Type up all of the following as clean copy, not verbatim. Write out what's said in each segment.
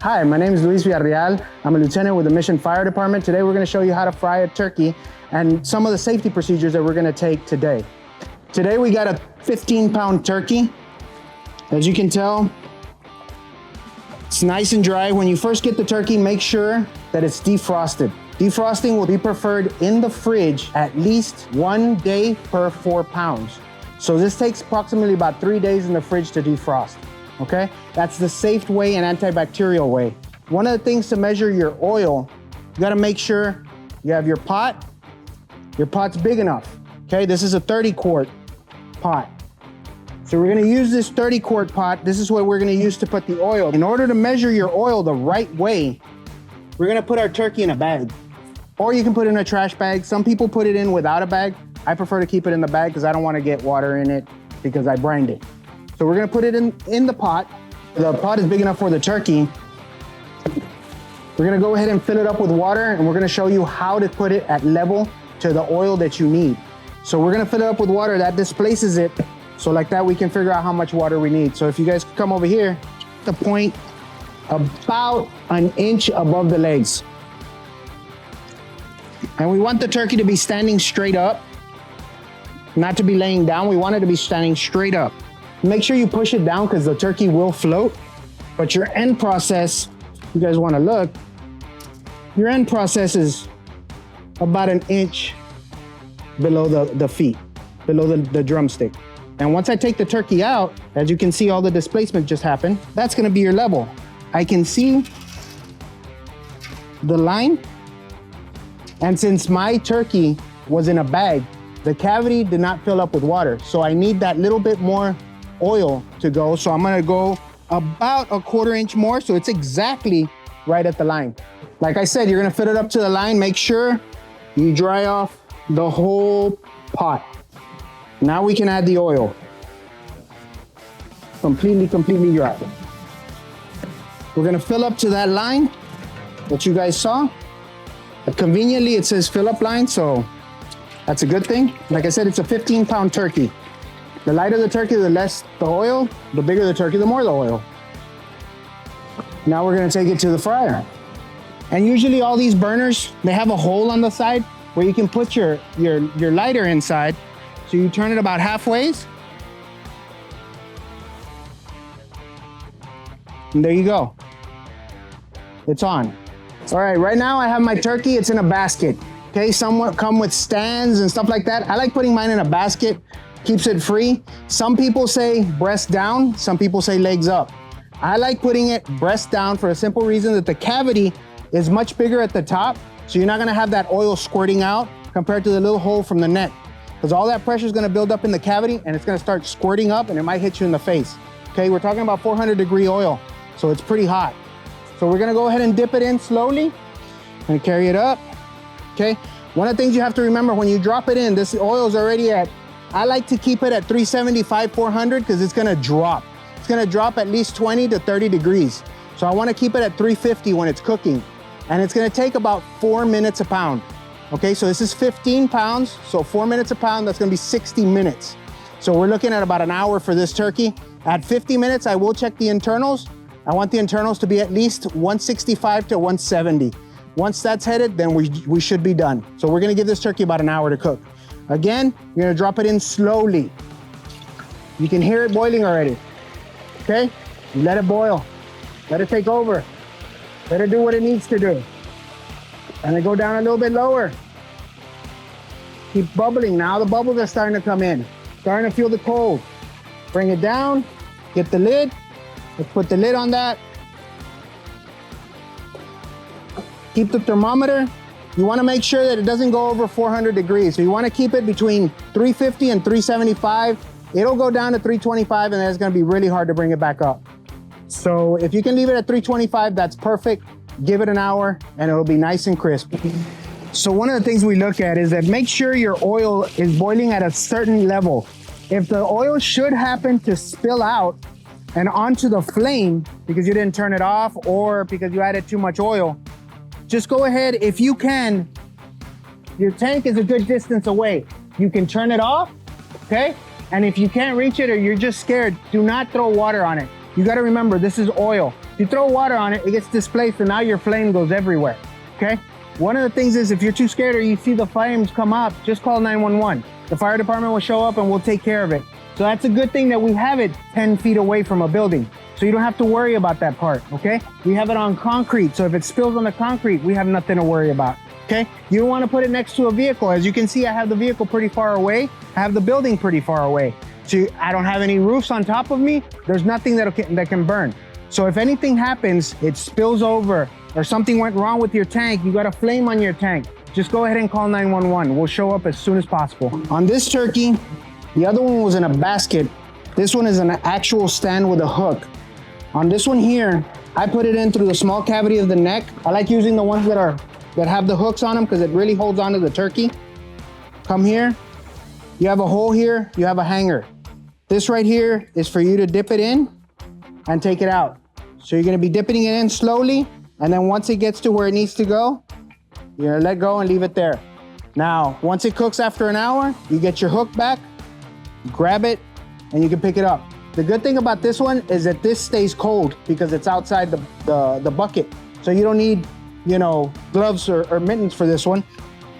Hi, my name is Luis Villarreal. I'm a lieutenant with the Mission Fire Department. Today we're going to show you how to fry a turkey and some of the safety procedures that we're going to take today. Today we got a 15-pound turkey. As you can tell, it's nice and dry. When you first get the turkey, make sure that it's defrosted. Defrosting will be preferred in the fridge at least 1 day per 4 pounds. So this takes approximately about 3 days in the fridge to defrost. Okay, that's the safe way and antibacterial way. One of the things to measure your oil, you gotta make sure you have your pot. Your pot's big enough. Okay, this is a 30-quart pot. So we're gonna use this 30-quart pot. This is what we're gonna use to put the oil. In order to measure your oil the right way, we're gonna put our turkey in a bag. Or you can put it in a trash bag. Some people put it in without a bag. I prefer to keep it in the bag because I don't wanna get water in it because I brined it. So we're gonna put it in the pot. The pot is big enough for the turkey. We're gonna go ahead and fill it up with water, and we're gonna show you how to put it at level to the oil that you need. So we're gonna fill it up with water that displaces it. So like that, we can figure out how much water we need. So if you guys come over here, the point about 1 inch above the legs. And we want the turkey to be standing straight up, not to be laying down. We want it to be standing straight up. Make sure you push it down because the turkey will float, but your end process, you guys want to look, your end process is about 1 inch below the feet, below the drumstick. And once I take the turkey out, as you can see, all the displacement just happened. That's going to be your level. I can see the line. And since my turkey was in a bag, the cavity did not fill up with water. So I need that little bit more oil to go. So I'm gonna go about 1/4 inch more. So it's exactly right at the line. Like I said, you're gonna fill it up to the line. Make sure you dry off the whole pot. Now we can add the oil. Completely dry. We're gonna fill up to that line that you guys saw. Conveniently, it says fill up line, so that's a good thing. Like I said, it's a 15-pound turkey. The lighter the turkey, the less the oil. The bigger the turkey, the more the oil. Now we're gonna take it to the fryer. And usually all these burners, they have a hole on the side where you can put your lighter inside. So you turn it about halfway. And there you go. It's on. All right, right now I have my turkey, it's in a basket. Okay, some come with stands and stuff like that. I like putting mine in a basket, keeps it free. Some people say breast down, some people say legs up. I like putting it breast down for a simple reason that the cavity is much bigger at the top, so you're not gonna have that oil squirting out compared to the little hole from the neck. Because all that pressure is gonna build up in the cavity and it's gonna start squirting up and it might hit you in the face. Okay, we're talking about 400-degree oil, so it's pretty hot. So we're gonna go ahead and dip it in slowly and carry it up, okay? One of the things you have to remember when you drop it in, this oil is already at, I like to keep it at 375, 400 because it's gonna drop. It's gonna drop at least 20 to 30 degrees. So I wanna keep it at 350 when it's cooking. And it's gonna take about 4 minutes a pound. Okay, so this is 15 pounds, so 4 minutes a pound, that's gonna be 60 minutes. So we're looking at about an hour for this turkey. At 50 minutes, I will check the internals. I want the internals to be at least 165 to 170. Once that's headed, then we should be done. So we're gonna give this turkey about an hour to cook. Again, you're gonna drop it in slowly. You can hear it boiling already, okay? Let it boil, let it take over. Let it do what it needs to do. And then go down a little bit lower. Keep bubbling. Now the bubbles are starting to come in. Starting to feel the cold. Bring it down, get the lid. Let's put the lid on that. Keep the thermometer. You wanna make sure that it doesn't go over 400 degrees. So you wanna keep it between 350 and 375. It'll go down to 325 and then it's gonna be really hard to bring it back up. So if you can leave it at 325, that's perfect. Give it an hour and it'll be nice and crisp. So one of the things we look at is that make sure your oil is boiling at a certain level. If the oil should happen to spill out and onto the flame because you didn't turn it off or because you added too much oil, just go ahead, if you can, your tank is a good distance away. You can turn it off, okay? And if you can't reach it or you're just scared, do not throw water on it. you gotta remember, this is oil. If you throw water on it, it gets displaced and now your flame goes everywhere, okay? One of the things is if you're too scared or you see the flames come up, just call 911. The fire department will show up and we'll take care of it. So that's a good thing that we have it 10 feet away from a building. So you don't have to worry about that part, okay? We have it on concrete, so if it spills on the concrete, we have nothing to worry about, okay? You don't want to put it next to a vehicle. As you can see, I have the vehicle pretty far away. I have the building pretty far away. So I don't have any roofs on top of me. There's nothing that can burn. So if anything happens, it spills over or something went wrong with your tank, you got a flame on your tank, just go ahead and call 911. We'll show up as soon as possible. On this turkey, the other one was in a basket. This one is an actual stand with a hook. On this one here, I put it in through the small cavity of the neck. I like using the ones that have the hooks on them because it really holds onto the turkey. Come here, you have a hole here, you have a hanger. This right here is for you to dip it in and take it out. So you're gonna be dipping it in slowly, and then once it gets to where it needs to go, you're gonna let go and leave it there. Now, once it cooks after an hour, you get your hook back, grab it, and you can pick it up. The good thing about this one is that this stays cold because it's outside the bucket. So you don't need, gloves or mittens for this one.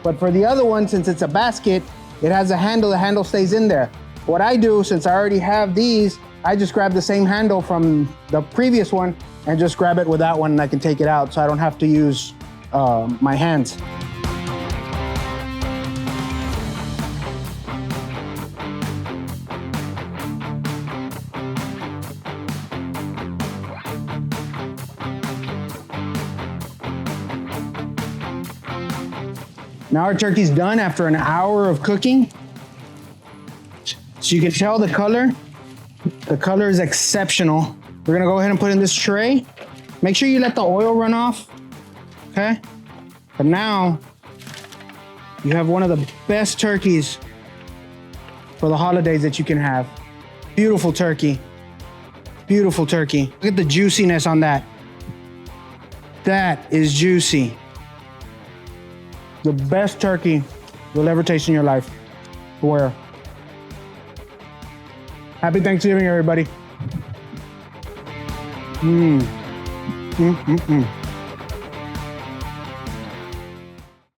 But for the other one, since it's a basket, it has a handle, the handle stays in there. What I do, since I already have these, I just grab the same handle from the previous one and just grab it with that one and I can take it out so I don't have to use my hands. Now our turkey's done after an hour of cooking. So you can tell the color. The color is exceptional. We're gonna go ahead and put in this tray. Make sure you let the oil run off, okay? But now, you have one of the best turkeys for the holidays that you can have. Beautiful turkey. Beautiful turkey. Look at the juiciness on that. That is juicy. The best turkey you'll ever taste in your life. Where? Happy Thanksgiving, everybody.